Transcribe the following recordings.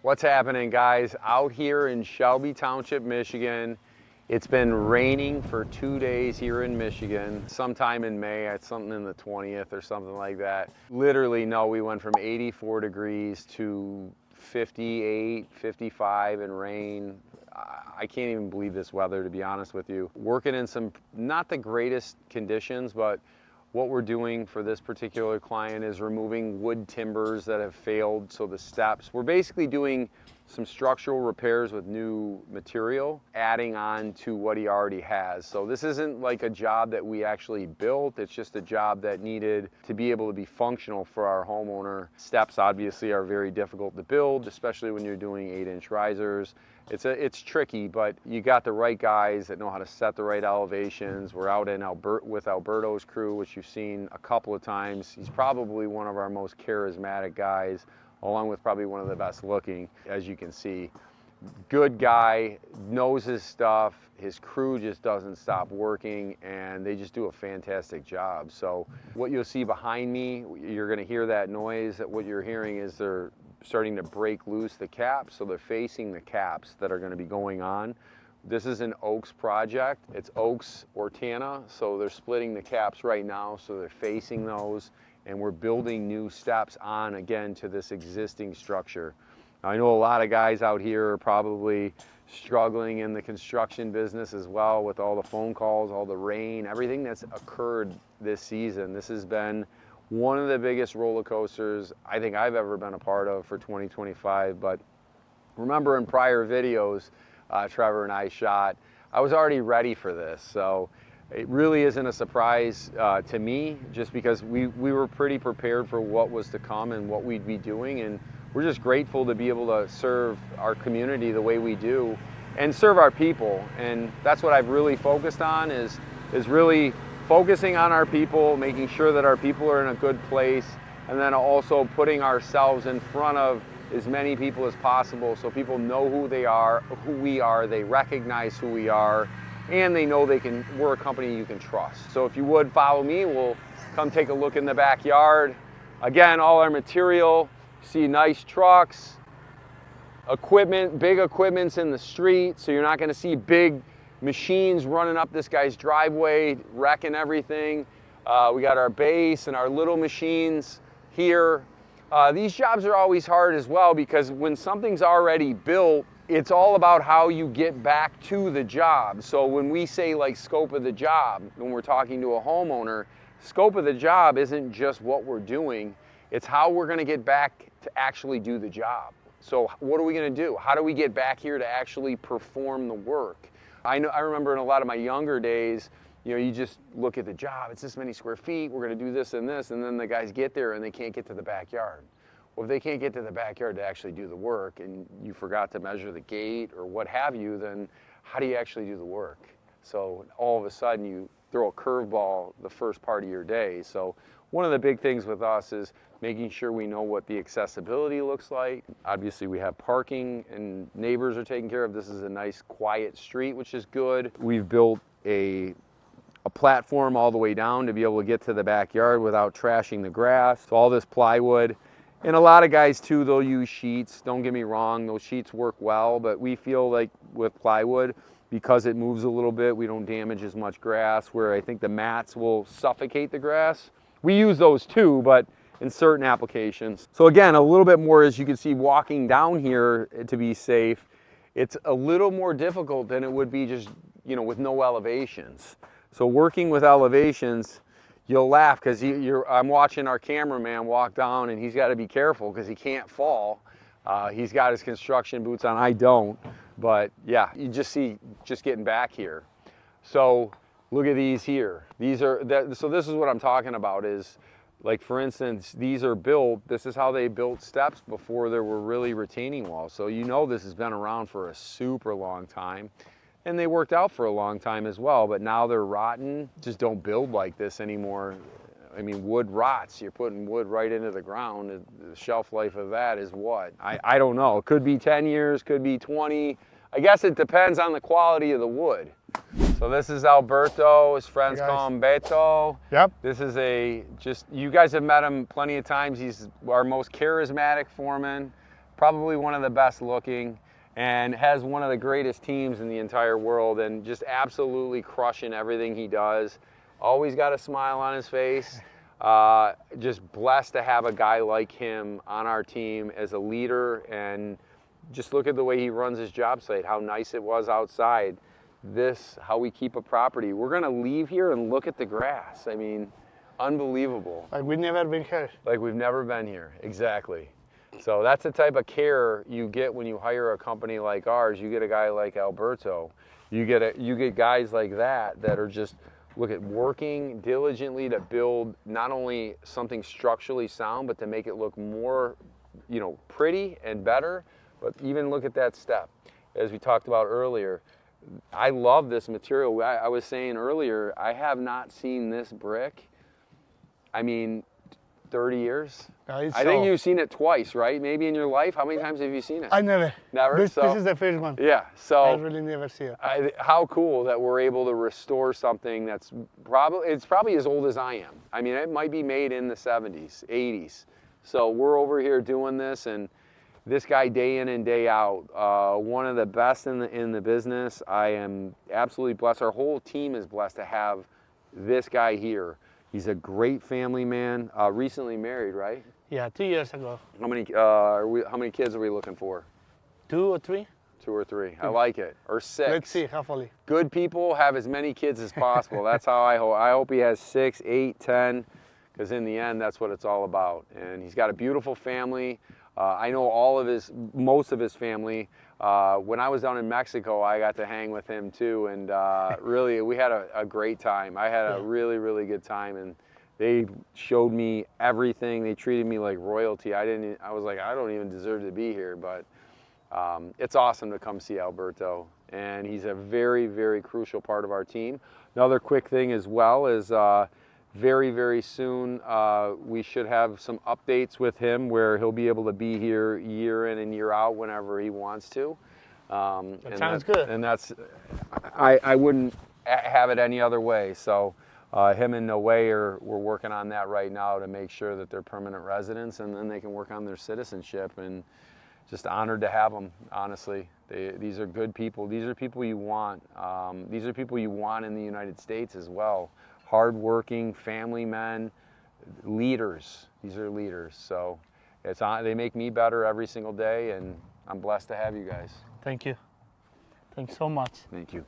What's happening, guys? Out here in Shelby Township, Michigan. It's been raining for 2 days here in Michigan. Sometime in May, it's something in the 20th or something like that. Literally, no, we went from 84 degrees to 58, 55 and rain. I can't even believe this weather, to be honest with you. Working in some, not the greatest conditions, but what we're doing for this particular client is removing wood timbers that have failed, so the steps. We're basically doing some structural repairs with new material, adding on to what he already has. So this isn't like a job that we actually built, it's just a job that needed to be able to be functional for our homeowner. Steps obviously are very difficult to build, especially when you're doing 8-inch risers. It's tricky, but you got the right guys that know how to set the right elevations. We're out in with Alberto's crew, which you've seen a couple of times. He's probably one of our most charismatic guys, along with probably one of the best looking, as you can see. Good guy, knows his stuff. His crew just doesn't stop working, and they just do a fantastic job. So what you'll see behind me, you're gonna hear that noise. What you're hearing is they're starting to break loose the caps, so they're facing the caps that are going to be going on. This is an Oaks project. It's Oaks Ortana, so they're splitting the caps right now, so they're facing those, and we're building new steps on again to this existing structure. I know a lot of guys out here are probably struggling in the construction business as well, with all the phone calls, all the rain, everything that's occurred this season. This has been one of the biggest roller coasters I think I've ever been a part of for 2025. But remember, in prior videos Trevor and I shot, I was already ready for this. So it really isn't a surprise to me, just because we were pretty prepared for what was to come and what we'd be doing. And we're just grateful to be able to serve our community the way we do and serve our people. And that's what I've really focused on, is really focusing on our people, making sure that our people are in a good place, and then also putting ourselves in front of as many people as possible, so people know who we are, they recognize who we are, and they know we're a company you can trust. So if you would follow me, we'll come take a look in the backyard. Again, all our material, see nice trucks, equipment, big equipment's in the street, so you're not gonna see big machines running up this guy's driveway, wrecking everything. We got our base and our little machines here. These jobs are always hard as well, because when something's already built, it's all about how you get back to the job. So when we say like scope of the job, when we're talking to a homeowner, scope of the job isn't just what we're doing, it's how we're gonna get back to actually do the job. So what are we gonna do? How do we get back here to actually perform the work? I remember in a lot of my younger days, you just look at the job, it's this many square feet, we're gonna do this, and then the guys get there and they can't get to the backyard. Well, if they can't get to the backyard to actually do the work, and you forgot to measure the gate or what have you, then how do you actually do the work? So all of a sudden you throw a curveball the first part of your day. So one of the big things with us is making sure we know what the accessibility looks like. Obviously we have parking and neighbors are taken care of. This is a nice quiet street, which is good. We've built a platform all the way down to be able to get to the backyard without trashing the grass. So all this plywood. And a lot of guys too, they'll use sheets. Don't get me wrong, those sheets work well, but we feel like with plywood, because it moves a little bit, we don't damage as much grass, where I think the mats will suffocate the grass. We use those too, but in certain applications. So again, a little bit more, as you can see, walking down here to be safe, it's a little more difficult than it would be just, with no elevations. So working with elevations, you'll laugh, because I'm watching our cameraman walk down, and he's got to be careful because he can't fall. He's got his construction boots on, I don't. But yeah, you just see, getting back here. So look at these here. So this is what I'm talking about, is like, for instance, these are built, this is how they built steps before there were really retaining walls. So this has been around for a super long time, and they worked out for a long time as well, but now they're rotten. Just don't build like this anymore. I mean, wood rots. You're putting wood right into the ground. The shelf life of that is what? I don't know. It could be 10 years, could be 20. I guess it depends on the quality of the wood. So this is Alberto. His friends call him Beto. Yep. This is you guys have met him plenty of times. He's our most charismatic foreman. probably one of the best looking, and has one of the greatest teams in the entire world, and just absolutely crushing everything he does. Always got a smile on his face. Just blessed to have a guy like him on our team as a leader, and just look at the way he runs his job site, how nice it was outside. How we keep a property. We're gonna leave here and look at the grass. I mean, unbelievable. Like we've never been here. Like we've never been here, exactly. So that's the type of care you get when you hire a company like ours. You get a guy like Alberto. You get guys like that are just working diligently to build not only something structurally sound, but to make it look more, pretty and better. But even look at that step, as we talked about earlier. I love this material. I was saying earlier, I have not seen this brick, 30 years. I think you've seen it twice, right? Maybe in your life. How many times have you seen it? I never. Never? This is the first one. Yeah. So I really never see it. How cool that we're able to restore something that's probably as old as I am. It might be made in the 70s, 80s. So we're over here doing this, and this guy day in and day out, one of the best in the business. I am absolutely blessed. Our whole team is blessed to have this guy here. He's a great family man, recently married, right? Yeah, 2 years ago. How many kids are we looking for? 2 or 3. 2 or 3. I like it. Or 6. Let's see, hopefully. Good people have as many kids as possible. That's how I hope. I hope he has 6, 8, 10, because in the end, that's what it's all about. And he's got a beautiful family. I know most of his family. When I was down in Mexico, I got to hang with him too, and really, we had a great time. I had a really, really good time, and they showed me everything. They treated me like royalty. I was like, I don't even deserve to be here, but it's awesome to come see Alberto, and he's a very, very crucial part of our team. Another quick thing as well is very, very soon we should have some updates with him where he'll be able to be here year in and year out whenever he wants to. That sounds good. And I wouldn't have it any other way. So him and Noe we're working on that right now to make sure that they're permanent residents, and then they can work on their citizenship. And just honored to have them, honestly. These are good people. These are people you want. These are people you want in the United States as well. Hardworking, family men, leaders. These are leaders. So they make me better every single day, and I'm blessed to have you guys. Thank you. Thanks so much. Thank you.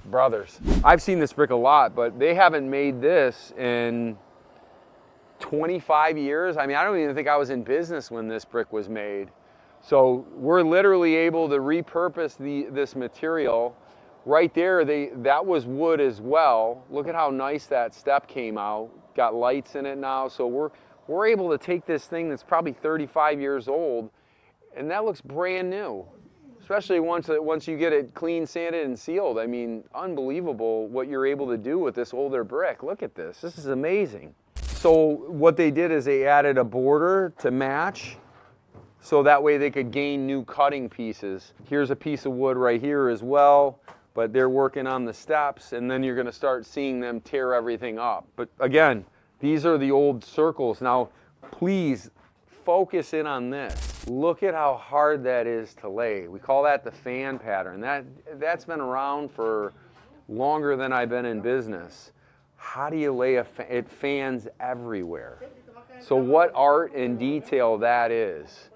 Brothers, I've seen this brick a lot, but they haven't made this in 25 years. I don't even think I was in business when this brick was made. So we're literally able to repurpose this material. Right there, that was wood as well. Look at how nice that step came out. Got lights in it now. So we're able to take this thing that's probably 35 years old, and that looks brand new. Especially once you get it clean, sanded, and sealed. Unbelievable what you're able to do with this older brick. Look at this. This is amazing. So what they did is they added a border to match, so that way they could gain new cutting pieces. Here's a piece of wood right here as well, but they're working on the steps, and then you're gonna start seeing them tear everything up. But again, these are the old circles. Now, please focus in on this. Look at how hard that is to lay. We call that the fan pattern. That's been around for longer than I've been in business. How do you lay it fans everywhere? So what art and detail that is.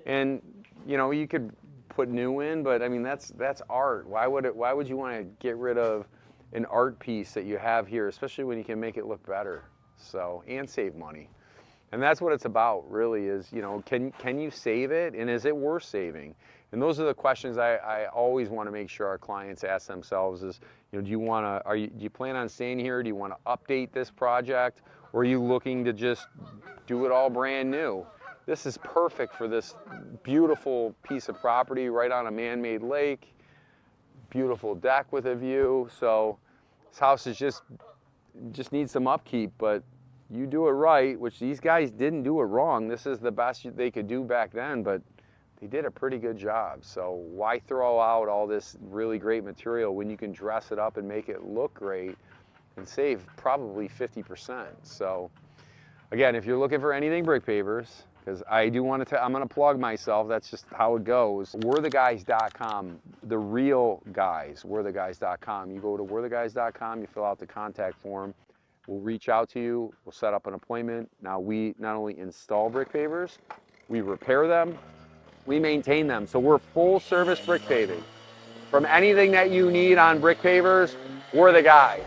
And you could put new in, but that's art. Why would you want to get rid of an art piece that you have here, especially when you can make it look better? And save money. And that's what it's about, really, is, can you save it, and is it worth saving? And those are the questions I always want to make sure our clients ask themselves is, do you plan on staying here? Do you want to update this project? Or are you looking to just do it all brand new? This is perfect for this beautiful piece of property right on a man-made lake, beautiful deck with a view. So this house is just needs some upkeep, but you do it right, which these guys didn't do it wrong. This is the best they could do back then, but they did a pretty good job. So why throw out all this really great material when you can dress it up and make it look great and save probably 50%? So again, if you're looking for anything brick pavers, because I do want to, I'm going to plug myself. That's just how it goes. We'retheguys.com, the real guys, we'retheguys.com. You go to we'retheguys.com, you fill out the contact form. We'll reach out to you. We'll set up an appointment. Now, we not only install brick pavers, we repair them, we maintain them. So we're full service brick paving. From anything that you need on brick pavers, we're the guys.